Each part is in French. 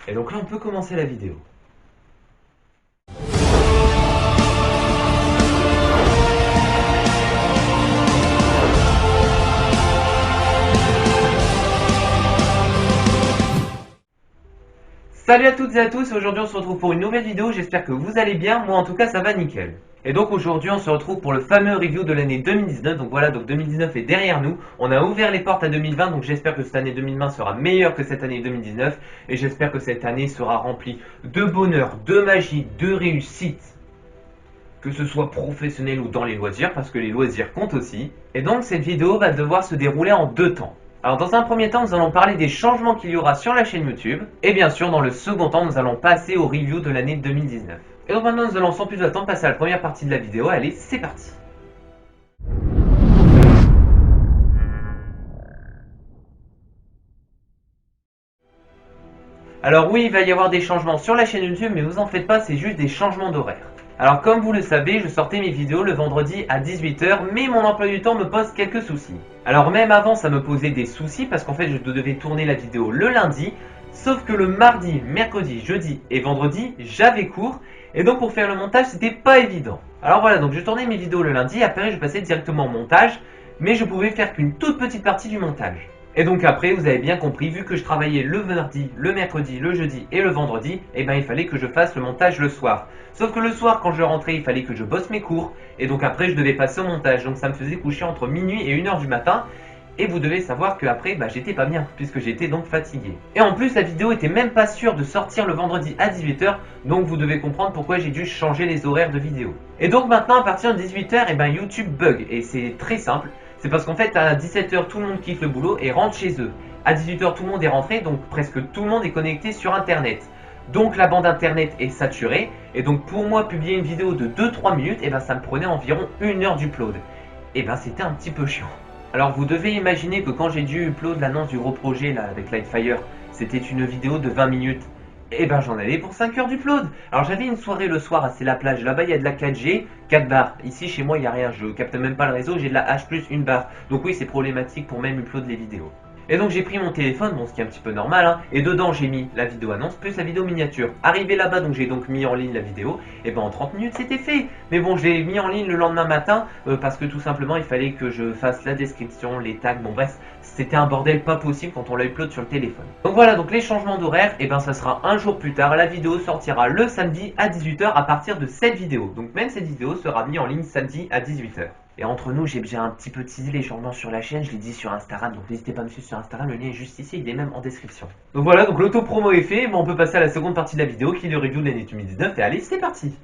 Et donc là on peut commencer la vidéo. Salut à toutes et à tous, aujourd'hui on se retrouve pour une nouvelle vidéo, j'espère que vous allez bien, moi en tout cas ça va nickel. Et donc aujourd'hui on se retrouve pour le fameux review de l'année 2019, donc voilà, donc 2019 est derrière nous, on a ouvert les portes à 2020, donc j'espère que cette année 2020 sera meilleure que cette année 2019, et j'espère que cette année sera remplie de bonheur, de magie, de réussite, que ce soit professionnel ou dans les loisirs, parce que les loisirs comptent aussi. Et donc cette vidéo va devoir se dérouler en deux temps. Alors dans un premier temps, nous allons parler des changements qu'il y aura sur la chaîne YouTube. Et bien sûr, dans le second temps, nous allons passer au review de l'année 2019. Et donc maintenant, nous allons sans plus attendre passer à la première partie de la vidéo. Allez, c'est parti. Alors oui, il va y avoir des changements sur la chaîne YouTube, mais vous en faites pas, c'est juste des changements d'horaire. Alors comme vous le savez, je sortais mes vidéos le vendredi à 18 h, mais mon emploi du temps me pose quelques soucis. Alors même avant, ça me posait des soucis parce qu'en fait, je devais tourner la vidéo le lundi, sauf que le mardi, mercredi, jeudi et vendredi, j'avais cours, et donc pour faire le montage, c'était pas évident. Alors voilà, donc je tournais mes vidéos le lundi, après je passais directement au montage, mais je pouvais faire qu'une toute petite partie du montage. Et donc après, vous avez bien compris, vu que je travaillais le mardi, le mercredi, le jeudi et le vendredi, et ben il fallait que je fasse le montage le soir. Sauf que le soir, quand je rentrais, il fallait que je bosse mes cours, et donc après je devais passer au montage, donc ça me faisait coucher entre minuit et 1 h du matin, et vous devez savoir qu'après, j'étais pas bien, puisque j'étais donc fatigué. Et en plus, la vidéo était même pas sûre de sortir le vendredi à 18 h, donc vous devez comprendre pourquoi j'ai dû changer les horaires de vidéo. Et donc maintenant, à partir de 18 h, et ben YouTube bug, et c'est très simple. C'est parce qu'en fait à 17 h tout le monde quitte le boulot et rentre chez eux. À 18 h tout le monde est rentré, donc presque tout le monde est connecté sur internet. Donc la bande internet est saturée, et donc pour moi publier une vidéo de 2-3 minutes, et ben ça me prenait environ 1 heure d'upload. Et ben c'était un petit peu chiant. Alors vous devez imaginer que quand j'ai dû upload l'annonce du gros projet là avec Lightfire, c'était une vidéo de 20 minutes. Et ben j'en avais pour 5 heures d'upload. Alors j'avais une soirée le soir, c'est la plage, là-bas il y a de la 4G, 4 barres. Ici chez moi il n'y a rien, je capte même pas le réseau, j'ai de la H plus une barre. Donc oui c'est problématique pour même upload les vidéos. Et donc j'ai pris mon téléphone, bon ce qui est un petit peu normal, hein, et dedans j'ai mis la vidéo annonce plus la vidéo miniature. Arrivé là-bas, donc j'ai donc mis en ligne la vidéo, et ben en 30 minutes c'était fait. Mais bon, j'ai mis en ligne le lendemain matin, parce que tout simplement il fallait que je fasse la description, les tags, bon bref, c'était un bordel pas possible quand on l'a upload sur le téléphone. Donc voilà, donc les changements d'horaire, et ben ça sera un jour plus tard, la vidéo sortira le samedi à 18 h à partir de cette vidéo. Donc même cette vidéo sera mise en ligne samedi à 18 h. Et entre nous, j'ai un petit peu teasé les changements sur la chaîne, je l'ai dit sur Instagram, donc n'hésitez pas à me suivre sur Instagram, le lien est juste ici, il est même en description. Donc voilà, donc l'auto-promo est fait, on peut passer à la seconde partie de la vidéo qui est le review de l'année 2019, et allez, c'est parti.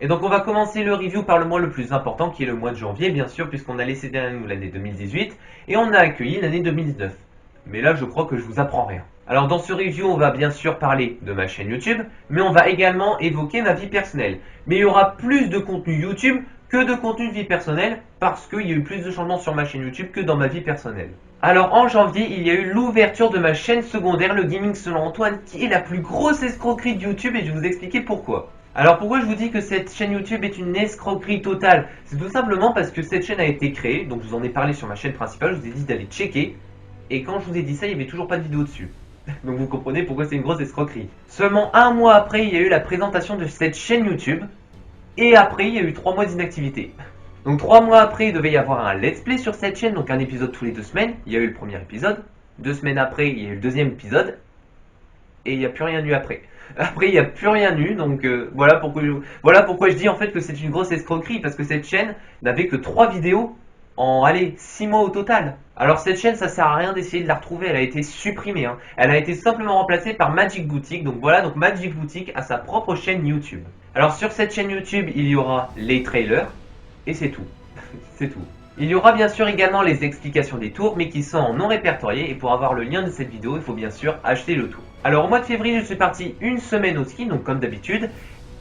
Et donc on va commencer le review par le mois le plus important qui est le mois de janvier bien sûr puisqu'on a laissé derrière nous l'année 2018 et on a accueilli l'année 2019. Mais là je crois que je vous apprends rien. Alors dans ce review on va bien sûr parler de ma chaîne YouTube mais on va également évoquer ma vie personnelle. Mais il y aura plus de contenu YouTube que de contenu de vie personnelle parce qu'il y a eu plus de changements sur ma chaîne YouTube que dans ma vie personnelle. Alors en janvier il y a eu l'ouverture de ma chaîne secondaire le Gaming selon Antoine qui est la plus grosse escroquerie de YouTube et je vais vous expliquer pourquoi. Alors pourquoi je vous dis que cette chaîne YouTube est une escroquerie totale? C'est tout simplement parce que cette chaîne a été créée, donc je vous en ai parlé sur ma chaîne principale, je vous ai dit d'aller checker, et quand je vous ai dit ça, il n'y avait toujours pas de vidéo dessus. Donc vous comprenez pourquoi c'est une grosse escroquerie. Seulement un mois après, il y a eu la présentation de cette chaîne YouTube, et après, il y a eu 3 mois d'inactivité. Donc 3 mois après, il devait y avoir un let's play sur cette chaîne, donc un épisode tous les 2 semaines, il y a eu le premier épisode, 2 semaines après, il y a eu le deuxième épisode, et il n'y a plus rien eu après. Après, il n'y a plus rien eu, donc voilà pourquoi je dis en fait que c'est une grosse escroquerie, parce que cette chaîne n'avait que 3 vidéos en, allez, 6 mois au total. Alors cette chaîne, ça sert à rien d'essayer de la retrouver, elle a été supprimée, hein. Elle a été simplement remplacée par Magic Boutique, donc voilà, donc Magic Boutique a sa propre chaîne YouTube. Alors sur cette chaîne YouTube, il y aura les trailers, et c'est tout. C'est tout. Il y aura bien sûr également les explications des tours, mais qui sont en non répertoriés, et pour avoir le lien de cette vidéo, il faut bien sûr acheter le tour. Alors au mois de février, je suis parti une semaine au ski, donc comme d'habitude.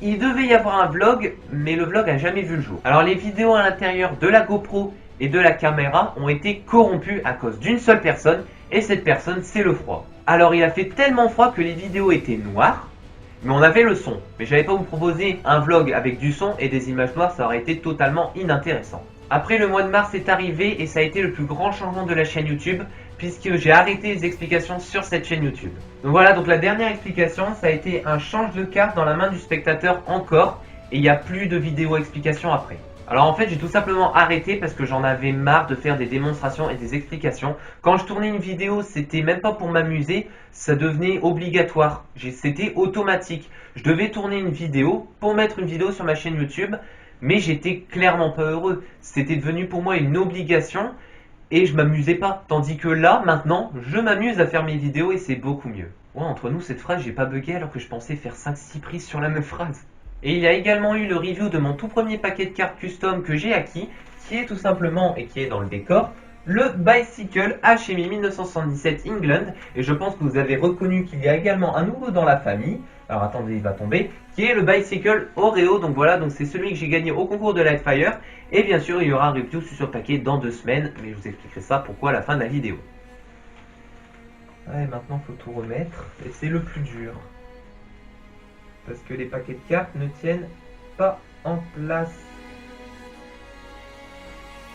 Il devait y avoir un vlog, mais le vlog a jamais vu le jour. Alors les vidéos à l'intérieur de la GoPro et de la caméra ont été corrompues à cause d'une seule personne, et cette personne c'est le froid. Alors il a fait tellement froid que les vidéos étaient noires, mais on avait le son. Mais j'allais pas vous proposer un vlog avec du son et des images noires, ça aurait été totalement inintéressant. Après, le mois de mars est arrivé et ça a été le plus grand changement de la chaîne YouTube puisque j'ai arrêté les explications sur cette chaîne YouTube. Donc voilà, donc la dernière explication, ça a été un change de carte dans la main du spectateur encore et il n'y a plus de vidéo explication après. Alors en fait, j'ai tout simplement arrêté parce que j'en avais marre de faire des démonstrations et des explications. Quand je tournais une vidéo, c'était même pas pour m'amuser, ça devenait obligatoire. C'était automatique. Je devais tourner une vidéo pour mettre une vidéo sur ma chaîne YouTube, mais j'étais clairement pas heureux. C'était devenu pour moi une obligation et je m'amusais pas. Tandis que là, maintenant, je m'amuse à faire mes vidéos et c'est beaucoup mieux. Ouais, entre nous, cette phrase, j'ai pas bugué alors que je pensais faire 5-6 prises sur la même phrase. Et il y a également eu le review de mon tout premier paquet de cartes custom que j'ai acquis, qui est tout simplement, et qui est dans le décor, le Bicycle HMI 1977 England. Et je pense que vous avez reconnu qu'il y a également un nouveau dans la famille. Alors attendez, il va tomber. Qui est le Bicycle Oreo. Donc voilà, donc c'est celui que j'ai gagné au concours de Lightfire. Et bien sûr, il y aura un review sur ce paquet dans 2 semaines. Mais je vous expliquerai ça pourquoi à la fin de la vidéo. Ouais, maintenant il faut tout remettre. Et c'est le plus dur. Parce que les paquets de cartes ne tiennent pas en place.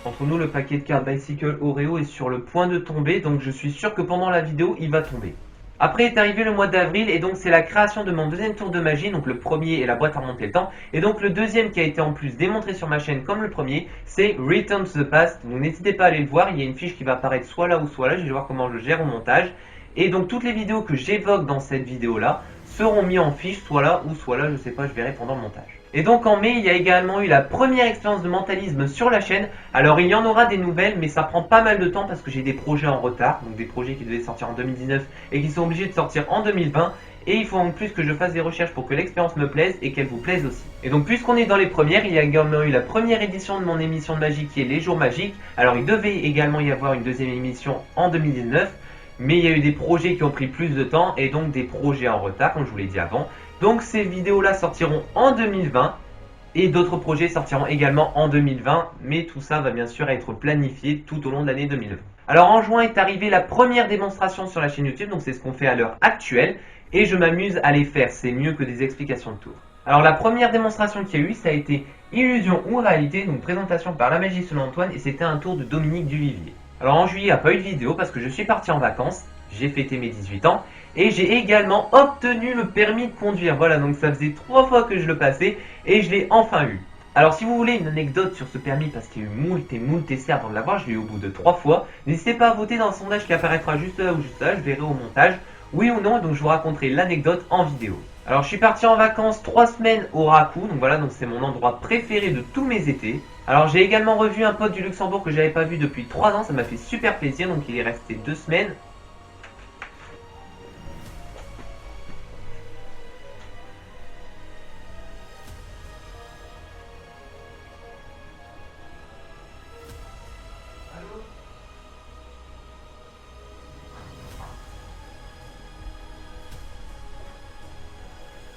Entre nous, le paquet de cartes Bicycle Oreo est sur le point de tomber, donc je suis sûr que pendant la vidéo, il va tomber. Après est arrivé le mois d'avril, et donc c'est la création de mon deuxième tour de magie, donc le premier est la boîte à remonter le temps, et donc le deuxième qui a été en plus démontré sur ma chaîne comme le premier, c'est Return to the Past, donc n'hésitez pas à aller le voir, il y a une fiche qui va apparaître soit là ou soit là, je vais voir comment je gère au montage, et donc toutes les vidéos que j'évoque dans cette vidéo-là, seront mis en fiche, soit là ou soit là, je sais pas, je verrai pendant le montage. Et donc en mai, il y a également eu la première expérience de mentalisme sur la chaîne. Alors il y en aura des nouvelles, mais ça prend pas mal de temps parce que j'ai des projets en retard, donc des projets qui devaient sortir en 2019 et qui sont obligés de sortir en 2020. Et il faut en plus que je fasse des recherches pour que l'expérience me plaise et qu'elle vous plaise aussi. Et donc puisqu'on est dans les premières, il y a également eu la première édition de mon émission de magie qui est Les Jours Magiques. Alors il devait également y avoir une deuxième émission en 2019. Mais il y a eu des projets qui ont pris plus de temps et donc des projets en retard, comme je vous l'ai dit avant. Donc ces vidéos-là sortiront en 2020 et d'autres projets sortiront également en 2020. Mais tout ça va bien sûr être planifié tout au long de l'année 2020. Alors en juin est arrivée la première démonstration sur la chaîne YouTube, donc c'est ce qu'on fait à l'heure actuelle. Et je m'amuse à les faire, c'est mieux que des explications de tour. Alors la première démonstration qu'il y a eu, ça a été Illusion ou Réalité, donc présentation par la magie selon Antoine, et c'était un tour de Dominique Duvivier. Alors en juillet, il n'y a pas eu de vidéo parce que je suis parti en vacances, j'ai fêté mes 18 ans et j'ai également obtenu le permis de conduire. Voilà, donc ça faisait 3 fois que je le passais et je l'ai enfin eu. Alors si vous voulez une anecdote sur ce permis, parce qu'il y a eu moult essais avant de l'avoir, je l'ai eu au bout de 3 fois, n'hésitez pas à voter dans le sondage qui apparaîtra juste là ou juste là, je verrai au montage, oui ou non, donc je vous raconterai l'anecdote en vidéo. Alors je suis parti en vacances 3 semaines au Raku, donc voilà, donc c'est mon endroit préféré de tous mes étés. Alors j'ai également revu un pote du Luxembourg que j'avais pas vu depuis 3 ans, ça m'a fait super plaisir, donc il est resté 2 semaines.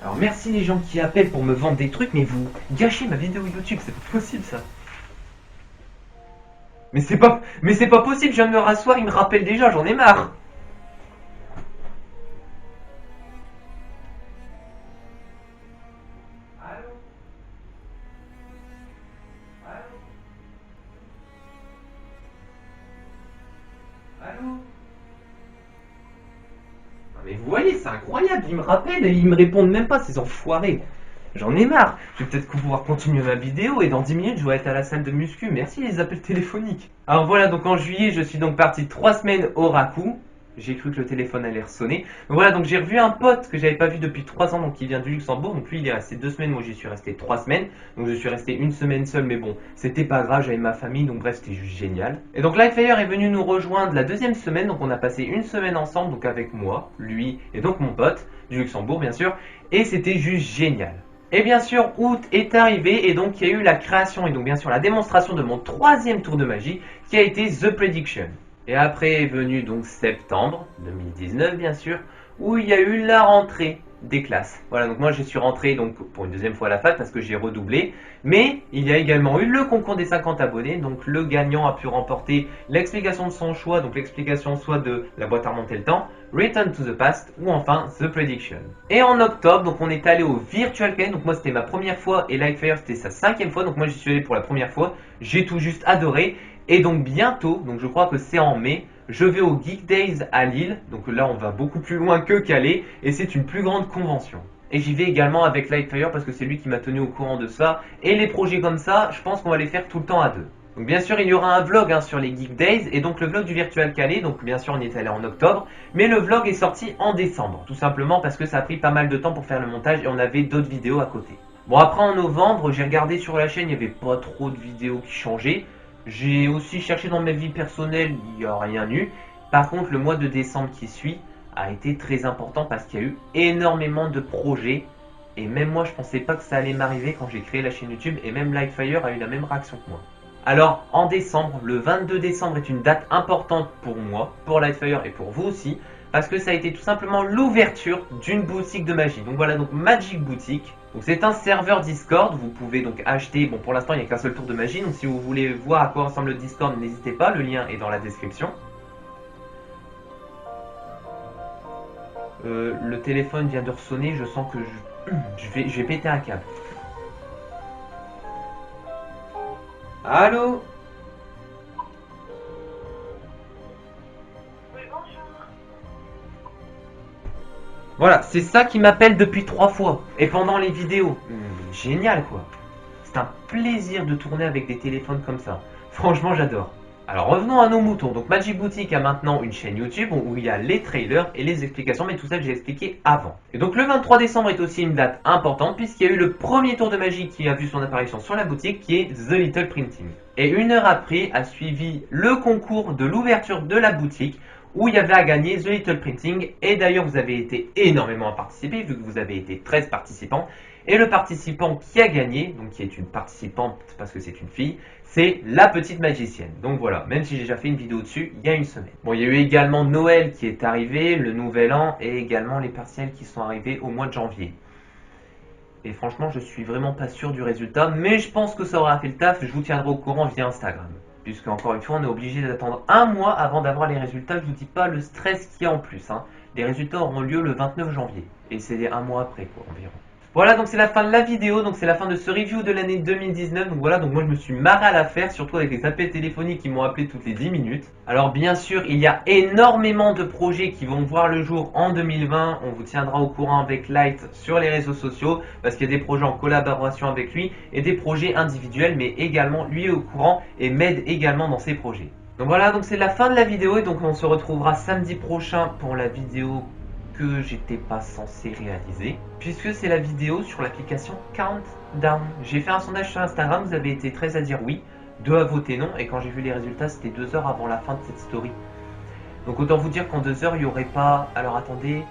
Alors merci les gens qui appellent pour me vendre des trucs, mais vous gâchez ma vidéo YouTube, c'est pas possible ça. Mais c'est pas possible, je viens de me rasseoir, il me rappelle déjà, j'en ai marre. Allô? Allô? Allô? Non mais vous voyez, c'est incroyable, ils me rappellent et ils me répondent même pas, ces enfoirés. J'en ai marre. Je vais peut-être pouvoir continuer ma vidéo et dans 10 minutes je vais être à la salle de muscu. Merci les appels téléphoniques. Alors voilà, donc en juillet je suis donc parti 3 semaines au Raku. J'ai cru que le téléphone allait ressonner. Donc voilà, donc j'ai revu un pote que j'avais pas vu depuis 3 ans, donc qui vient du Luxembourg. Donc lui il est resté 2 semaines, moi j'y suis resté 3 semaines. Donc je suis resté 1 semaine seul, mais bon, c'était pas grave, j'avais ma famille, donc bref, c'était juste génial. Et donc Lightfire est venu nous rejoindre la 2e semaine, donc on a passé 1 semaine ensemble, donc avec moi, lui et donc mon pote du Luxembourg bien sûr. Et c'était juste génial. Et bien sûr, août est arrivé et donc il y a eu la création et donc bien sûr la démonstration de mon 3e tour de magie qui a été The Prediction. Et après est venu donc septembre 2019 bien sûr, où il y a eu la rentrée. des classes. Voilà, donc moi je suis rentré donc pour une deuxième fois à la fac parce que j'ai redoublé. Mais il y a également eu le concours des 50 abonnés. Donc le gagnant a pu remporter l'explication de son choix, donc l'explication soit de la boîte à remonter le temps, Return to the Past ou enfin The Prediction. Et en octobre, donc on est allé au Virtual Can. Donc moi c'était ma première fois et Lightfire c'était sa 5e fois. Donc moi j'y suis allé pour la première fois. J'ai tout juste adoré. Et donc bientôt, donc je crois que c'est en mai, je vais au Geek Days à Lille. Donc là on va beaucoup plus loin que Calais et c'est une plus grande convention. Et j'y vais également avec Lightfire parce que c'est lui qui m'a tenu au courant de ça. Et les projets comme ça, je pense qu'on va les faire tout le temps à deux. Donc bien sûr il y aura un vlog sur les Geek Days et donc le vlog du Virtual Calais. Donc bien sûr on y est allé en octobre. Mais le vlog est sorti en décembre. Tout simplement parce que ça a pris pas mal de temps pour faire le montage et on avait d'autres vidéos à côté. Bon après en novembre j'ai regardé sur la chaîne, il n'y avait pas trop de vidéos qui changeaient. J'ai aussi cherché dans ma vie personnelle, il n'y a rien eu. Par contre, le mois de décembre qui suit a été très important parce qu'il y a eu énormément de projets. Et même moi, je pensais pas que ça allait m'arriver quand j'ai créé la chaîne YouTube. Et même Lightfire a eu la même réaction que moi. Alors, en décembre, le 22 décembre est une date importante pour moi, pour Lightfire et pour vous aussi. Parce que ça a été tout simplement l'ouverture d'une boutique de magie. Donc voilà, donc Magic Boutique. Donc c'est un serveur Discord, vous pouvez donc acheter, bon pour l'instant il n'y a qu'un seul tour de magie, donc si vous voulez voir à quoi ressemble le Discord, n'hésitez pas, le lien est dans la description. Le téléphone vient de ressonner, je sens que je vais péter un câble. Allô? Voilà, c'est ça qui m'appelle depuis 3 fois. Et pendant les vidéos. Génial quoi. C'est un plaisir de tourner avec des téléphones comme ça. Franchement, j'adore. Alors revenons à nos moutons. Donc Magic Boutique a maintenant une chaîne YouTube où il y a les trailers et les explications, mais tout ça que j'ai expliqué avant. Et donc le 23 décembre est aussi une date importante puisqu'il y a eu le premier tour de magie qui a vu son apparition sur la boutique qui est The Little Printing. Et une heure après a suivi le concours de l'ouverture de la boutique où il y avait à gagner The Little Printing. Et d'ailleurs vous avez été énormément à participer vu que vous avez été 13 participants. Et le participant qui a gagné, donc qui est une participante parce que c'est une fille, c'est la petite magicienne. Donc voilà, même si j'ai déjà fait une vidéo dessus il y a une semaine. Bon, il y a eu également Noël qui est arrivé, le Nouvel An et également les partiels qui sont arrivés au mois de janvier. Et franchement, je suis vraiment pas sûr du résultat, mais je pense que ça aura fait le taf. Je vous tiendrai au courant via Instagram. Puisque encore une fois, on est obligé d'attendre un mois avant d'avoir les résultats. Je vous dis pas le stress qu'il y a en plus. Les résultats auront lieu le 29 janvier. Et c'est un mois après, quoi, environ. Voilà, donc c'est la fin de la vidéo, donc c'est la fin de ce review de l'année 2019. Donc voilà, donc moi je me suis marré à la faire, surtout avec les appels téléphoniques qui m'ont appelé toutes les 10 minutes. Alors bien sûr, il y a énormément de projets qui vont voir le jour en 2020. On vous tiendra au courant avec Light sur les réseaux sociaux, parce qu'il y a des projets en collaboration avec lui et des projets individuels, mais également lui est au courant et m'aide également dans ses projets. Donc voilà, donc c'est la fin de la vidéo et donc on se retrouvera samedi prochain pour la vidéo que j'étais pas censé réaliser, puisque c'est la vidéo sur l'application Countdown. J'ai fait un sondage sur Instagram, vous avez été 13 à dire oui, 2 à voter non, et quand j'ai vu les résultats, c'était 2 heures avant la fin de cette story. Donc autant vous dire qu'en 2 heures, il n'y aurait pas, alors attendez,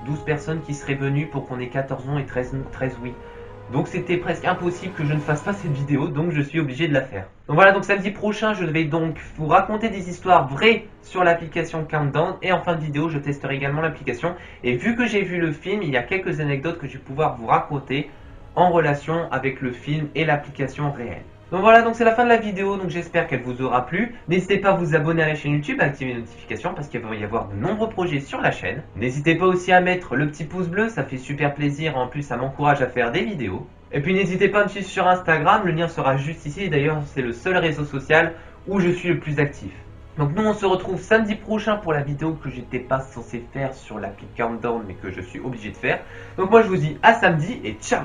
12 personnes qui seraient venues pour qu'on ait 14 non et 13 oui. Donc c'était presque impossible que je ne fasse pas cette vidéo, donc je suis obligé de la faire. Donc voilà, donc samedi prochain, je vais donc vous raconter des histoires vraies sur l'application Countdown. Et en fin de vidéo, je testerai également l'application. Et vu que j'ai vu le film, il y a quelques anecdotes que je vais pouvoir vous raconter en relation avec le film et l'application réelle. Donc voilà, donc c'est la fin de la vidéo, donc j'espère qu'elle vous aura plu. N'hésitez pas à vous abonner à la chaîne YouTube, à activer les notifications parce qu'il va y avoir de nombreux projets sur la chaîne. N'hésitez pas aussi à mettre le petit pouce bleu, ça fait super plaisir, en plus ça m'encourage à faire des vidéos. Et puis n'hésitez pas à me suivre sur Instagram, le lien sera juste ici, et d'ailleurs c'est le seul réseau social où je suis le plus actif. Donc nous on se retrouve samedi prochain pour la vidéo que j'étais pas censé faire sur l'appli Countdown mais que je suis obligé de faire. Donc moi je vous dis à samedi et ciao!